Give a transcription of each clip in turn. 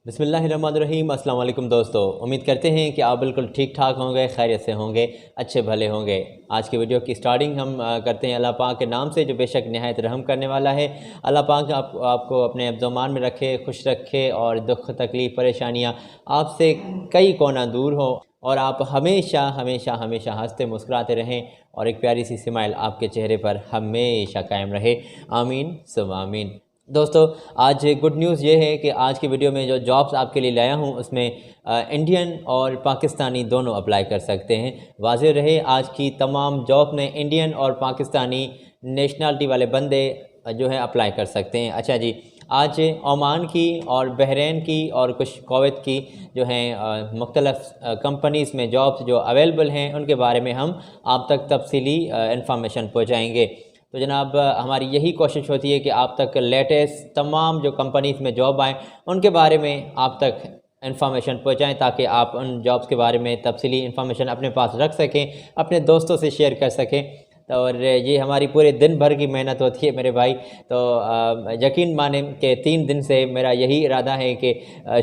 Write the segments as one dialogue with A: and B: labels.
A: बिस्मिल्लाहिर्रहमानिर्रहीम। अस्सलाम वालेकुम दोस्तों, उम्मीद करते हैं कि आप बिल्कुल ठीक ठाक होंगे, खैरियत से होंगे, अच्छे भले होंगे। आज की वीडियो की स्टार्टिंग हम करते हैं अल्लाह पाक के नाम से जो बेशक नहायत रहम करने वाला है। अल्लाह पाक आपको अपने अब्ज़मान में रखे, खुश रखे और दुख तकलीफ़ परेशानियाँ आपसे कई कोना दूर हो और आप हमेशा हमेशा हमेशा हंसते मुस्कुराते रहें और एक प्यारी सी स्माइल आपके चेहरे पर हमेशा कायम रहे। आमीन सुम आमीन। दोस्तों, आज गुड न्यूज़ ये है कि आज की वीडियो में जो जॉब्स आपके लिए लाया हूँ उसमें इंडियन और पाकिस्तानी दोनों अप्लाई कर सकते हैं। वाज़ेह रहे, आज की तमाम जॉब में इंडियन और पाकिस्तानी नेशनलिटी वाले बंदे जो है अप्लाई कर सकते हैं। अच्छा जी, आज ओमान की और बहरीन की और कुछ कुवैत की जो हैं मुख्तलिफ़ कंपनीज़ में जॉब्स जो अवेलेबल हैं उनके बारे में हम आप तक तफसीली इंफॉर्मेशन पहुँचाएँगे। तो जनाब, हमारी यही कोशिश होती है कि आप तक लेटेस्ट तमाम जो कंपनीज़ में जॉब आएँ उनके बारे में आप तक इन्फॉर्मेशन पहुँचाएँ ताकि आप उन जॉब्स के बारे में तफसीली इन्फॉर्मेशन अपने पास रख सकें, अपने दोस्तों से शेयर कर सकें। और ये हमारी पूरे दिन भर की मेहनत होती है मेरे भाई। तो यकीन माने कि 3 दिन से मेरा यही इरादा है कि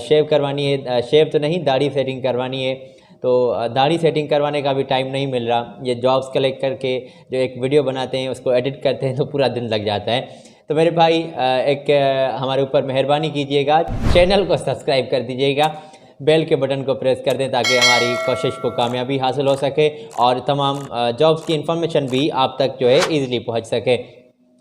A: शेव करवानी है, शेव तो नहीं, दाढ़ी सेटिंग करवानी है। तो दाढ़ी सेटिंग करवाने का भी टाइम नहीं मिल रहा। ये जॉब्स कलेक्ट करके जो एक वीडियो बनाते हैं उसको एडिट करते हैं तो पूरा दिन लग जाता है। तो मेरे भाई एक हमारे ऊपर मेहरबानी कीजिएगा, चैनल को सब्सक्राइब कर दीजिएगा, बेल के बटन को प्रेस कर दें ताकि हमारी कोशिश को कामयाबी हासिल हो सके और तमाम जॉब्स की इन्फॉर्मेशन भी आप तक जो है ईज़िली पहुँच सके।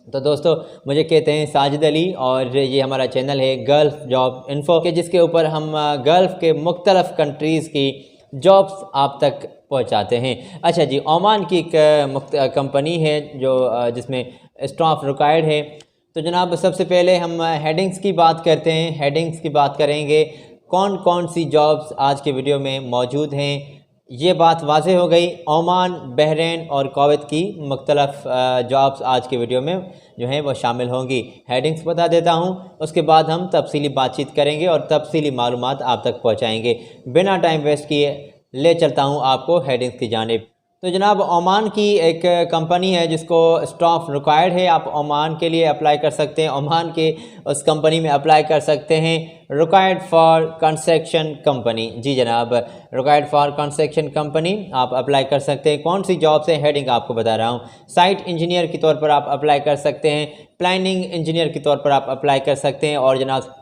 A: तो दोस्तों, मुझे कहते हैं साजिद अली और ये हमारा चैनल है गल्फ़ जॉब इन्फो के, जिसके ऊपर हम गल्फ़ के मुख्तलिफ़ कंट्रीज़ की जॉब्स आप तक पहुंचाते हैं। अच्छा जी, ओमान की एक कंपनी है जो जिसमें स्टाफ रिक्वायर्ड है। तो जनाब, सबसे पहले हम हेडिंग्स की बात करते हैं। हेडिंग्स की बात करेंगे, कौन कौन सी जॉब्स आज के वीडियो में मौजूद हैं, ये बात वाज़ेह हो गई। ओमान, बहरीन और कुवैत की मुख्तलिफ़ जॉब्स आज के वीडियो में जो हैं वो शामिल होंगी। हेडिंग्स बता देता हूं, उसके बाद हम तफसीली बातचीत करेंगे और तफसीली मालूमात आप तक पहुंचाएंगे। बिना टाइम वेस्ट किए ले चलता हूं आपको हेडिंग्स की जानिब। तो जनाब, ओमान की एक कंपनी है जिसको स्टाफ रिक्वायर्ड है। आप ओमान के लिए अप्लाई कर सकते हैं, ओमान के उस कंपनी में अप्लाई कर सकते हैं। रिक्वायर्ड फॉर कंस्ट्रक्शन कंपनी, जी जनाब, रिक्वायर्ड फॉर कंस्ट्रक्शन कंपनी आप अप्लाई कर सकते हैं। कौन सी जॉब से, हेडिंग आपको बता रहा हूँ। साइट इंजीनियर के तौर पर आप अप्लाई कर सकते हैं, प्लानिंग इंजीनियर के तौर पर आप अप्लाई कर सकते हैं और जनाब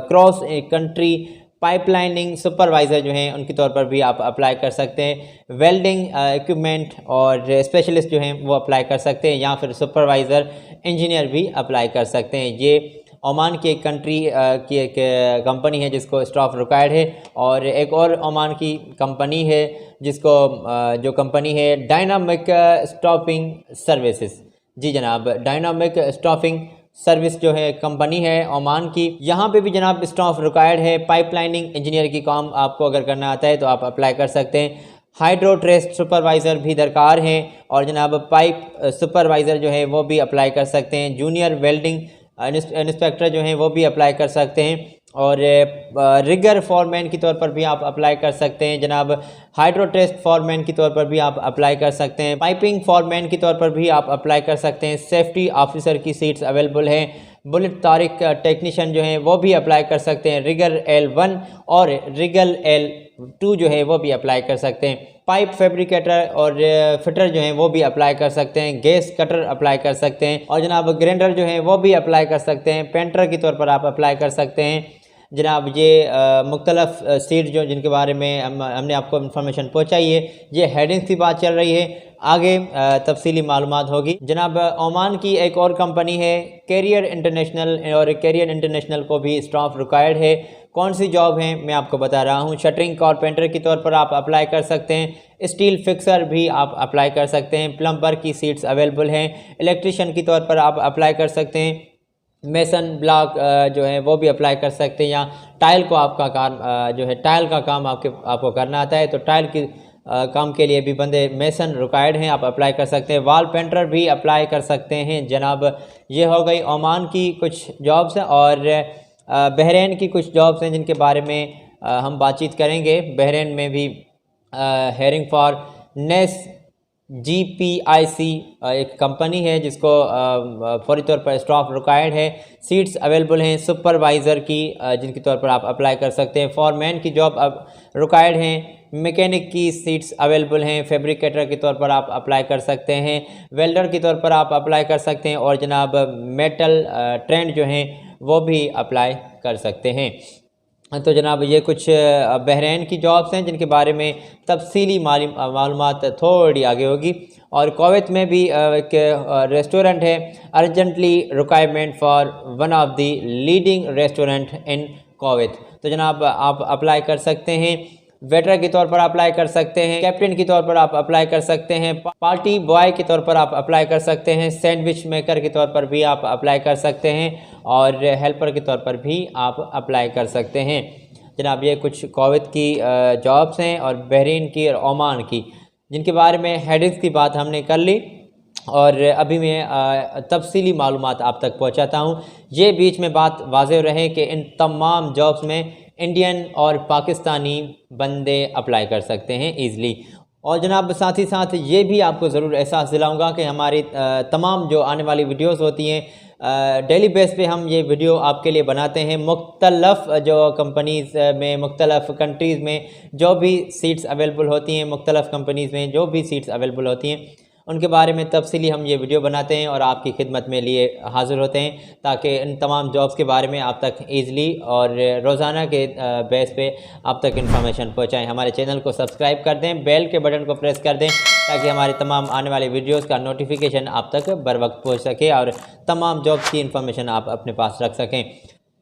A: क्रॉस कंट्री पाइपलाइनिंग सुपरवाइज़र जो हैं उनके तौर पर भी आप अप्लाई कर सकते हैं। वेल्डिंग इक्विपमेंट और स्पेशलिस्ट जो हैं वो अप्लाई कर सकते हैं, या फिर सुपरवाइज़र इंजीनियर भी अप्लाई कर सकते हैं। ये ओमान की एक कंट्री की एक कंपनी है जिसको स्टाफ रिक्वायर्ड है। और एक और ओमान की कंपनी है जिसको जो कंपनी है डायनामिक स्टाफिंग सर्विसेज, जी जनाब, डायनामिक स्टाफिंग सर्विस जो है कंपनी है ओमान की। यहाँ पे भी जनाब स्टाफ रिक्वायर्ड है। पाइपलाइनिंग इंजीनियर की काम आपको अगर करना आता है तो आप अप्लाई कर सकते हैं। हाइड्रो ट्रेस्ट सुपरवाइज़र भी दरकार हैं और जनाब पाइप सुपरवाइज़र जो है वो भी अप्लाई कर सकते हैं। जूनियर वेल्डिंग इंस्पेक्टर जो हैं वो भी अप्लाई कर सकते हैं और रिगर फॉरमैन के तौर पर भी आप अप्लाई कर सकते हैं। जनाब हाइड्रो टेस्ट फॉरमैन के तौर पर भी आप अप्लाई कर सकते हैं। पाइपिंग फॉरमैन के तौर पर भी आप अप्लाई कर सकते हैं। सेफ्टी ऑफिसर की सीट्स अवेलेबल हैं। बुलेट तारिक टेक्नीशियन जो हैं वो भी अप्लाई कर सकते हैं। रिगर L1 और रिगल L2 जो है वो भी अप्लाई कर सकते हैं। पाइप फैब्रिकेटर और फिटर जो हैं वो भी अप्लाई कर सकते हैं। गैस कटर अप्लाई कर सकते हैं और जनाब ग्राइंडर जो हैं वो भी अप्लाई कर सकते हैं। पेंटर के तौर पर आप अप्लाई कर सकते हैं। जनाब ये मुख्तलिफ सीट जो जिनके बारे में हमने आपको इन्फॉर्मेशन पहुंचाई है, ये हेडिंग्स की बात चल रही है, आगे तफसीली मालूमात होगी। जनाब ओमान की एक और कंपनी है कैरियर इंटरनेशनल, और कैरियर इंटरनेशनल को भी स्टाफ रिक्वायर्ड है। कौन सी जॉब है मैं आपको बता रहा हूँ। शटरिंग कारपेंटर के तौर पर आप अप्लाई कर सकते हैं। स्टील फिक्सर भी आप अप्लाई कर सकते हैं। प्लम्बर की सीट्स अवेलेबल हैं। इलेक्ट्रिशियन के तौर पर आप अप्लाई कर सकते हैं। मेसन ब्लॉक जो है वो भी अप्लाई कर सकते हैं। या टाइल को आपका काम जो है टाइल का काम आपको करना आता है तो टाइल की काम के लिए भी बंदे मेसन रिक्वायर्ड हैं, आप अप्लाई कर सकते हैं। वाल पेंटर भी अप्लाई कर सकते हैं। जनाब ये हो गई ओमान की कुछ जॉब्स हैं और बहरीन की कुछ जॉब्स हैं जिनके बारे में हम बातचीत करेंगे। बहरीन में भी हेयरिंग फॉर नेस GPIC एक कंपनी है जिसको फौरी तौर पर स्टाफ रिक्वायर्ड है। सीट्स अवेलेबल हैं सुपरवाइज़र की, जिनके तौर पर आप अप्लाई कर सकते हैं। फॉरमैन की जॉब अब रिक्वायर्ड हैं। मैकेनिक की सीट्स अवेलेबल हैं। फैब्रिकेटर के तौर पर आप अप्लाई कर सकते हैं। वेल्डर के तौर पर आप अप्लाई कर सकते हैं। और जनाब मेटल ट्रेंड जो हैं वो भी अप्लाई कर सकते हैं। तो जनाब ये कुछ बहरीन की जॉब्स हैं जिनके बारे में तफसीली मालूमात थोड़ी आगे होगी। और कुवैत में भी एक रेस्टोरेंट है, urgently requirement for one of the leading restaurant in Kuwait. तो जनाब आप अप्लाई कर सकते हैं। वेटर के तौर पर अप्लाई कर सकते हैं। कैप्टन के तौर पर आप अप्लाई कर सकते हैं। पार्टी बॉय के तौर पर आप अप्लाई कर सकते हैं। सैंडविच मेकर के तौर पर भी आप अप्लाई कर सकते हैं। और हेल्पर के तौर पर भी आप अप्लाई कर सकते हैं। जनाब ये कुछ कुवैत की जॉब्स हैं और बहरीन की और ओमान की, जिनके बारे में हेडिंग्स की बात हमने कर ली। और अभी मैं तफसीली मालूमात आप तक पहुँचाता हूँ। ये बीच में बात वाज़ेह रहे कि इन तमाम जॉब्स में इंडियन और पाकिस्तानी बंदे अप्लाई कर सकते हैं ईज़िली। और जनाब साथ ही साथ ये भी आपको ज़रूर एहसास दिलाऊंगा कि हमारी तमाम जो आने वाली वीडियोस होती हैं डेली बेस पे हम ये वीडियो आपके लिए बनाते हैं। मुख्तलफ़ जो कंपनीज़ में, मुख्तलफ़ कंट्रीज़ में जो भी सीट्स अवेलेबल होती हैं, मुख्तलफ़ कंपनीज़ में जो भी सीट्स अवेलेबल होती हैं, उनके बारे में तफसीली हम ये वीडियो बनाते हैं और आपकी खिदमत में लिए हाज़िर होते हैं, ताकि इन तमाम जॉब्स के बारे में आप तक ईज़िली और रोज़ाना के बेस पे आप तक इन्फॉर्मेशन पहुँचाएँ। हमारे चैनल को सब्सक्राइब कर दें, बेल के बटन को प्रेस कर दें, ताकि हमारे तमाम आने वाले वीडियोज़ का नोटिफिकेशन आप तक बर वक्त पहुँच सके और तमाम जॉब्स की इन्फॉर्मेशन आप अपने पास रख सकें।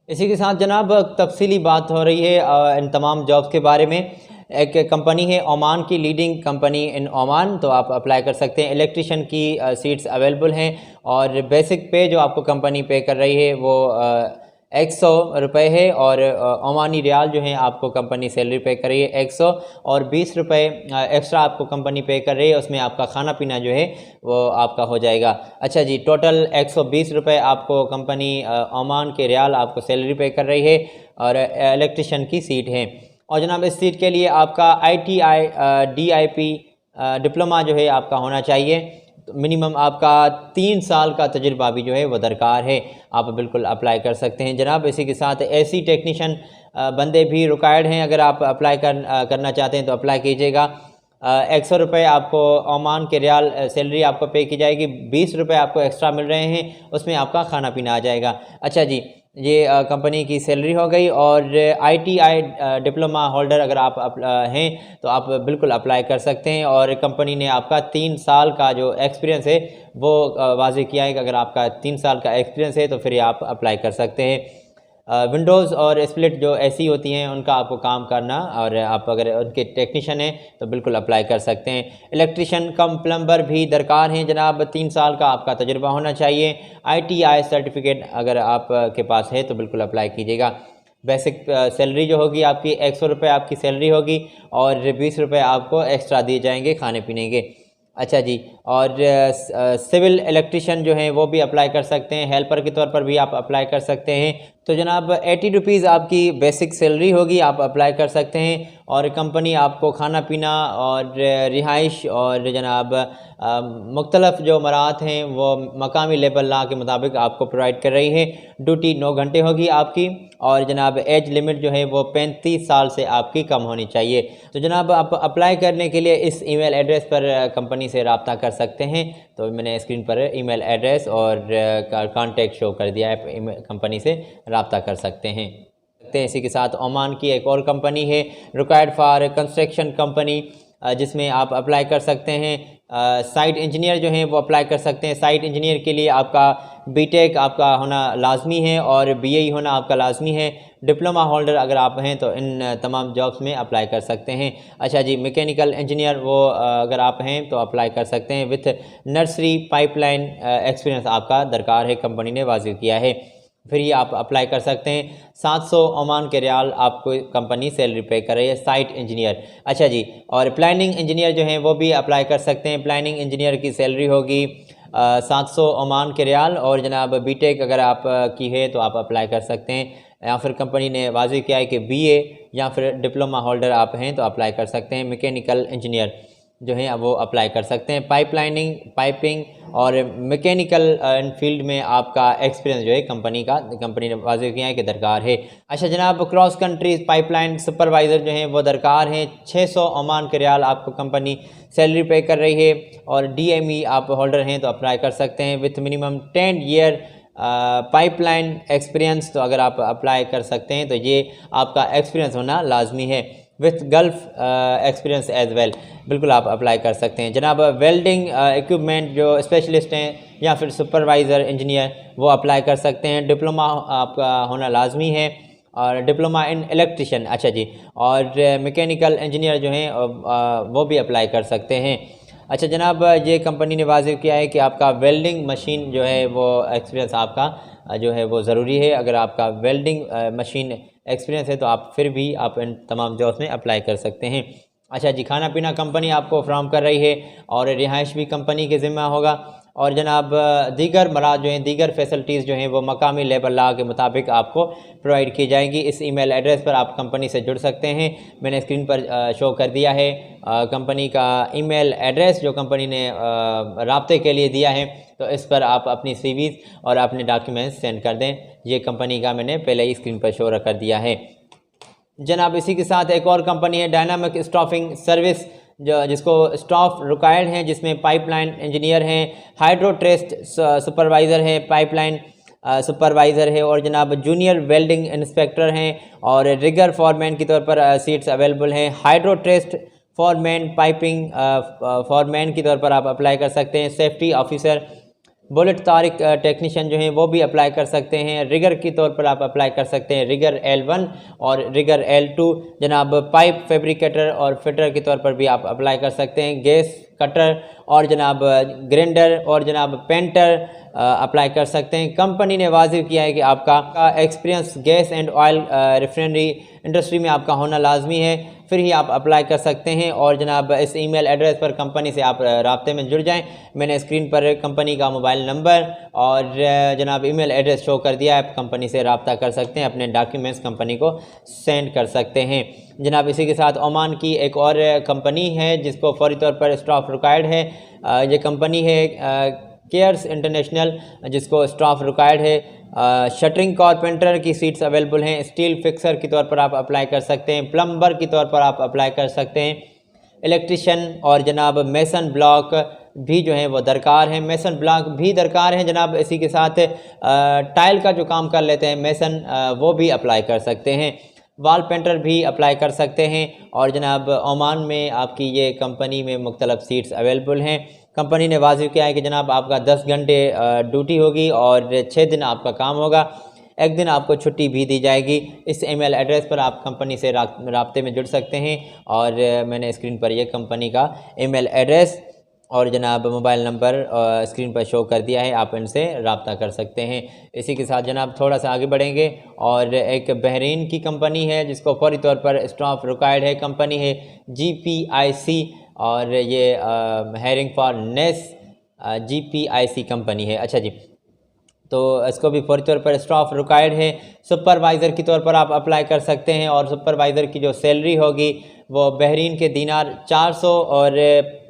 A: इसी के साथ जनाब तफसीली बात हो रही है इन तमाम जॉब्स के बारे में। एक कंपनी है ओमान की, लीडिंग कंपनी इन ओमान, तो आप अप्लाई कर सकते हैं। इलेक्ट्रिशियन की सीट्स अवेलेबल हैं और बेसिक पे जो आपको कंपनी पे कर रही है वो 100 रुपये है। और ओमानी रियाल जो है आपको कंपनी सैलरी पे कर रही है 100, और 20 रुपये एक्स्ट्रा आपको कंपनी पे कर रही है। उसमें आपका खाना पीना जो है वो आपका हो जाएगा। अच्छा जी, टोटल 120 रुपये आपको कंपनी ओमान के रियाल आपको सैलरी पे कर रही है और इलेक्ट्रिशियन की सीट है। और जनाब इस सीट के लिए आपका ITI DIP डिप्लोमा जो है आपका होना चाहिए। तो मिनिमम आपका 3 साल का तजुर्बा भी जो है वो दरकार है। आप बिल्कुल अप्लाई कर सकते हैं जनाब। इसी के साथ AC टेक्नीशियन बंदे भी रिक्वायर्ड हैं। अगर आप अप्लाई करना चाहते हैं तो अप्लाई कीजिएगा। 100 रुपये आपको ओमान के रियाल सैलरी आपको पे की जाएगी। 20 रुपये आपको एक्स्ट्रा मिल रहे हैं, उसमें आपका खाना पीना आ जाएगा। अच्छा जी, ये कंपनी की सैलरी हो गई। और ITI डिप्लोमा होल्डर अगर आप हैं तो आप बिल्कुल अप्लाई कर सकते हैं। और कंपनी ने आपका 3 साल का जो एक्सपीरियंस है वो वाज़ेह किया है कि अगर आपका 3 साल का एक्सपीरियंस है तो फिर आप अप्लाई कर सकते हैं। विंडोज़ और स्प्लिट जो ऐसी होती हैं उनका आपको काम करना, और आप अगर उनके टेक्नीशियन हैं तो बिल्कुल अप्लाई कर सकते हैं। इलेक्ट्रिशियन कम प्लम्बर भी दरकार हैं जनाब। 3 साल का आपका तजुर्बा होना चाहिए। ITI सर्टिफिकेट अगर आप के पास है तो बिल्कुल अप्लाई कीजिएगा। बेसिक सैलरी जो होगी आपकी 100 रुपये आपकी सैलरी होगी और 20 रुपये आपको एक्स्ट्रा दिए जाएंगे खाने पीने के। अच्छा जी, और सिविल इलेक्ट्रिशियन जो हैं वो भी अप्लाई कर सकते हैं। हेल्पर के तौर पर भी आप अप्लाई कर सकते हैं। तो जनाब 80 रुपीज़ आपकी बेसिक सैलरी होगी, आप अप्लाई कर सकते हैं। और कंपनी आपको खाना पीना और रिहाइश और जनाब मुख्तलफ़ जो मराहत हैं वो मकामी लेबर लॉ के मुताबिक आपको प्रोवाइड कर रही है। ड्यूटी 9 घंटे होगी आपकी। और जनाब एज लिमिट जो है वो 35 साल से आपकी कम होनी चाहिए। तो जनाब आप अप्लाई करने के लिए इस ईमेल एड्रेस पर कंपनी से रब्ता कर सकते हैं। तो मैंने स्क्रीन पर ईमेल एड्रेस और कॉन्टेक्ट शो कर दिया है, कंपनी से रब्ता कर सकते हैं। इसी के साथ ओमान की एक और कंपनी है, रिक्वायर्ड फॉर कंस्ट्रक्शन कंपनी, जिसमें आप अप्लाई कर सकते हैं। साइट इंजीनियर जो हैं वो अप्लाई कर सकते हैं। साइट इंजीनियर के लिए आपका BTEC आपका होना लाजमी है और BAE होना आपका लाजमी है। डिप्लोमा होल्डर अगर आप हैं तो इन तमाम जॉब्स में अप्लाई कर सकते हैं। अच्छा जी, मैकेनिकल इंजीनियर वो अगर आप हैं तो अप्लाई कर सकते हैं। विथ नर्सरी पाइपलाइन एक्सपीरियंस आपका दरकार है, कंपनी ने वाज़ेह किया है। फिर ये आप अप्लाई कर सकते हैं। 700 ओमान के रियाल आपको कंपनी सैलरी पे कर रही है, साइट इंजीनियर। अच्छा जी, और प्लानिंग इंजीनियर जो हैं वो भी अप्लाई कर सकते हैं। प्लानिंग इंजीनियर की सैलरी होगी 700 ओमान के रियाल। और जनाब BTEC अगर आप की है तो आप अप्लाई कर सकते हैं। या फिर कंपनी ने वाज़ेह किया है कि BA या फिर डिप्लोमा होल्डर आप हैं तो अप्लाई कर सकते हैं। मैकेनिकल इंजीनियर जो हैं वो अप्लाई कर सकते हैं। पाइपलाइनिंग, पाइपिंग और मैकेनिकल फील्ड में आपका एक्सपीरियंस जो है कंपनी ने वाज़ेह किया है कि दरकार है। अच्छा जनाब, क्रॉस कंट्री पाइपलाइन सुपरवाइज़र जो हैं वो दरकार हैं। 600 ओमान के रियाल आपको कंपनी सैलरी पे कर रही है और DME आप होल्डर हैं तो अप्लाई कर सकते हैं with minimum 10 year pipeline experience. तो अगर आप अप्लाई कर सकते हैं तो ये आपका एक्सपीरियंस होना लाजमी है with gulf experience as well. बिल्कुल आप अप्लाई कर सकते हैं। जनाब वेल्डिंग इक्विपमेंट जो स्पेशलिस्ट हैं या फिर सुपरवाइज़र इंजीनियर वो अप्लाई कर सकते हैं। डिप्लोमा आपका होना लाजमी है और डिप्लोमा इन इलेक्ट्रिशियन। अच्छा जी, और मैकेनिकल इंजीनियर जो हैं वो भी अप्लाई कर सकते हैं। अच्छा जनाब, ये कंपनी ने वाज़ेह किया है कि आपका वेल्डिंग मशीन जो है वो एक्सपीरियंस आपका जो है वो ज़रूरी है। अगर आपका वेल्डिंग मशीन एक्सपीरियंस है तो आप फिर भी आप इन तमाम जॉब्स में अप्लाई कर सकते हैं। अच्छा जी, खाना पीना कंपनी आपको फ्राहम कर रही है और रिहाइश भी कंपनी के ज़िम्मा होगा। और जनाब दीगर मराद जो हैं, दीगर फैसिलिटीज़ जो हैं वो मकामी लेबर लॉ के मुताबिक आपको प्रोवाइड की जाएंगी। इस ईमेल एड्रेस पर आप कंपनी से जुड़ सकते हैं। मैंने स्क्रीन पर शो कर दिया है कंपनी का ईमेल एड्रेस जो कंपनी ने राब्ते के लिए दिया है। तो इस पर आप अपनी CVs और अपने डॉक्यूमेंट्स सेंड कर दें। ये कंपनी का मैंने पहले ही स्क्रीन पर शो कर दिया है। जनाब इसी के साथ एक और कंपनी है डायनामिक स्टाफिंग सर्विस जिसको स्टाफ रिक्वायर्ड हैं, जिसमें पाइपलाइन इंजीनियर हैं, हाइड्रो ट्रस्ट सुपरवाइज़र है, पाइपलाइन सुपरवाइज़र है और जनाब जूनियर वेल्डिंग इंस्पेक्टर हैं और रिगर फॉरमैन के तौर पर सीट्स अवेलेबल हैं। Hydro test foreman, piping foreman के तौर पर आप अप्लाई कर सकते हैं। सेफ्टी ऑफिसर, बुलेट तारिक टेक्नीशियन जो हैं वो भी अप्लाई कर सकते हैं। रिगर के तौर पर आप अप्लाई कर सकते हैं, रिगर L1 और रिगर L2। जनाब पाइप फैब्रिकेटर और फिटर के तौर पर भी आप अप्लाई कर सकते हैं। गैस कटर और जनाब ग्राइंडर और जनाब पेंटर अप्लाई कर सकते हैं। कंपनी ने वाज़ेह किया है कि आपका experience gas and oil refinery industry में आपका होना लाजमी है, फिर ही आप अप्लाई कर सकते हैं। और जनाब इस ईमेल एड्रेस पर कंपनी से आप राब्ते में जुड़ जाएं। मैंने स्क्रीन पर कंपनी का मोबाइल नंबर और जनाब ईमेल एड्रेस शो कर दिया है। आप कंपनी से रब्ता कर सकते हैं, अपने डॉक्यूमेंट्स कंपनी को सेंड कर सकते हैं। जनाब इसी के साथ ओमान की एक और कंपनी है जिसको फौरी तौर पर स्टाफ रिक्वायर्ड है। ये कंपनी है केयर्स इंटरनेशनल जिसको स्टाफ रिक्वायर्ड है। शटरिंग कारपेंटर की सीट्स अवेलेबल हैं। स्टील फिक्सर के तौर पर आप अप्लाई कर सकते हैं। प्लम्बर के तौर पर आप अप्लाई कर सकते हैं। इलेक्ट्रिशियन और जनाब मेसन ब्लॉक भी जो है वो दरकार है। मेसन ब्लॉक भी दरकार है जनाब। इसी के साथ टाइल का जो काम कर लेते हैं मेसन, वो भी अप्लाई कर सकते हैं। वाल पेंटर भी अप्लाई कर सकते हैं। और जनाब ओमान में आपकी ये कंपनी में मुख्तलिफ सीट्स अवेलेबल हैं। कंपनी ने वाज़ेह किया है कि जनाब आपका 10 घंटे ड्यूटी होगी और 6 दिन आपका काम होगा, एक दिन आपको छुट्टी भी दी जाएगी। इस ईमेल एड्रेस पर आप कंपनी से राब्ते में जुड़ सकते हैं और मैंने स्क्रीन पर यह कंपनी का ईमेल एड्रेस और जनाब मोबाइल नंबर स्क्रीन पर शो कर दिया है, आप इनसे रब्ता कर सकते हैं। इसी के साथ जनाब थोड़ा सा आगे बढ़ेंगे और एक बहरीन की कंपनी है जिसको फौरी तौर पर स्टाफ रिक्वायर्ड है। कंपनी है GPIC और ये हायरिंग फॉर नेस GPIC कंपनी है। अच्छा जी, तो इसको भी फौरी तौर पर स्टाफ रिक्वायर्ड है। सुपरवाइज़र के तौर पर आप अप्लाई कर सकते हैं और सुपरवाइज़र की जो सैलरी होगी वो बहरीन के दिनार 400 और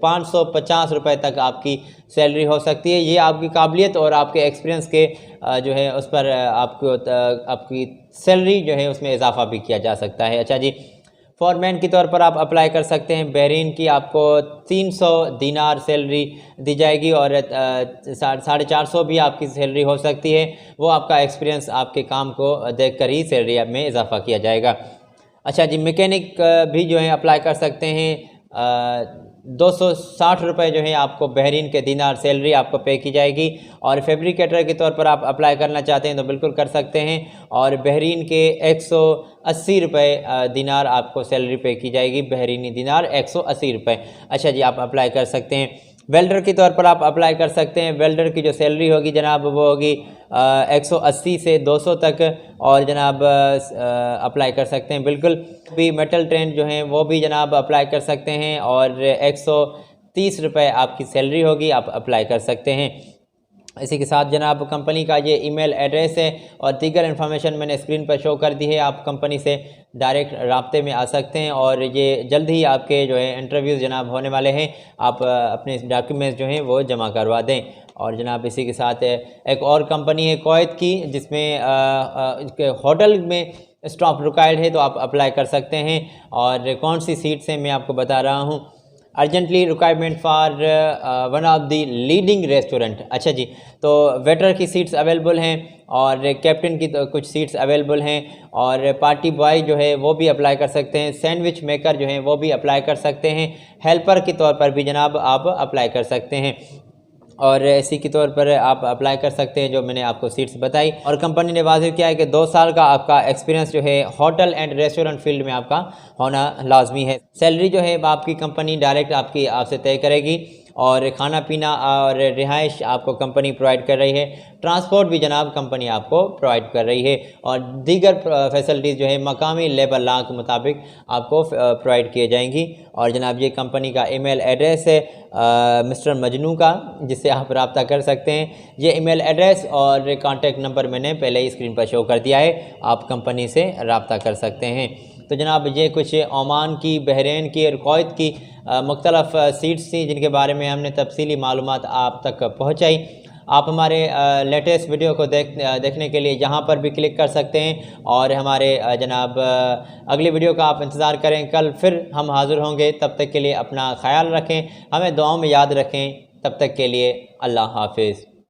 A: 550 रुपए तक आपकी सैलरी हो सकती है। ये आपकी काबिलियत और आपके एक्सपीरियंस के जो है उस पर आपकी सैलरी जो है उसमें इजाफा भी किया जा सकता है। अच्छा जी, फॉरमैन के तौर पर आप अप्लाई कर सकते हैं। बहरीन की आपको 300 दिनार सैलरी दी जाएगी और 450 भी आपकी सैलरी हो सकती है। वो आपका एक्सपीरियंस, आपके काम को देखकर ही सैलरी में इजाफा किया जाएगा। अच्छा जी, मैकेनिक भी जो है अप्लाई कर सकते हैं। 260 रुपये जो है आपको बहरीन के दिनार सैलरी आपको पे की जाएगी। और फैब्रिकेटर के तौर पर आप अप्लाई करना चाहते हैं तो बिल्कुल कर सकते हैं और बहरीन के 180 रुपये दिनार आपको सैलरी पे की जाएगी। बहरीनी दिनार 180 रुपये। अच्छा जी, आप अप्लाई कर सकते हैं। वेल्डर के तौर पर आप अप्लाई कर सकते हैं। वेल्डर की जो सैलरी होगी जनाब वो होगी 180 से 200 तक और जनाब अप्लाई कर सकते हैं। बिल्कुल भी मेटल ट्रेन जो हैं वो भी जनाब अप्लाई कर सकते हैं और 130 रुपये आपकी सैलरी होगी, आप अप्लाई कर सकते हैं। इसी के साथ जनाब कंपनी का ये ईमेल एड्रेस है और दीगर इन्फॉर्मेशन मैंने स्क्रीन पर शो कर दी है। आप कंपनी से डायरेक्ट राब्ते में आ सकते हैं और ये जल्द ही आपके जो है इंटरव्यूज़ जनाब होने वाले हैं। आप अपने डॉक्यूमेंट्स जो हैं वो जमा करवा दें। और जनाब इसी के साथ एक और कंपनी है कुवैत की, जिसमें होटल में स्टाफ रिक्वायर्ड है, तो आप अप्लाई कर सकते हैं। और कौन सी सीट्स हैं मैं आपको बता रहा हूँ। Urgently requirement for one of the leading restaurant. अच्छा जी, तो वेटर की सीट्स अवेलेबल हैं और कैप्टन की तो कुछ सीट्स अवेलेबल हैं और पार्टी बॉय जो है वो भी अप्लाई कर सकते हैं। सैंडविच मेकर जो हैं वो भी अप्लाई कर सकते हैं। हेल्पर के तौर पर भी जनाब आप अप्लाई कर सकते हैं और इसी के तौर पर आप अप्लाई कर सकते हैं जो मैंने आपको सीट्स बताई। और कंपनी ने वाजिब किया है कि 2 साल का आपका एक्सपीरियंस जो है होटल एंड रेस्टोरेंट फील्ड में आपका होना लाजमी है। सैलरी जो है आपकी कंपनी डायरेक्ट आपसे तय करेगी और खाना पीना और रिहाइश आपको कंपनी प्रोवाइड कर रही है। ट्रांसपोर्ट भी जनाब कंपनी आपको प्रोवाइड कर रही है और दीगर फैसिलिटीज़ जो है मकामी लेबर लॉ के मुताबिक आपको प्रोवाइड किए जाएंगी। और जनाब ये कंपनी का ईमेल एड्रेस है मिस्टर मजनू का, जिससे आप रब्ता कर सकते हैं। ये ईमेल एड्रेस और कॉन्टेक्ट नंबर मैंने पहले ही स्क्रीन पर शो कर दिया है, आप कंपनी से रब्ता कर सकते हैं। तो जनाब ये कुछ ओमान की, बहरीन की और कुवैत की मुख्तलिफ सीट्स थी जिनके बारे में हमने तफसीली मालूमात आप तक पहुँचाई। आप हमारे लेटेस्ट वीडियो को देखने के लिए यहाँ पर भी क्लिक कर सकते हैं और हमारे जनाब अगली वीडियो का आप इंतज़ार करें। कल फिर हम हाज़िर होंगे, तब तक के लिए अपना ख्याल रखें, हमें दुआओं में याद रखें। तब तक के लिए अल्लाह हाफिज़।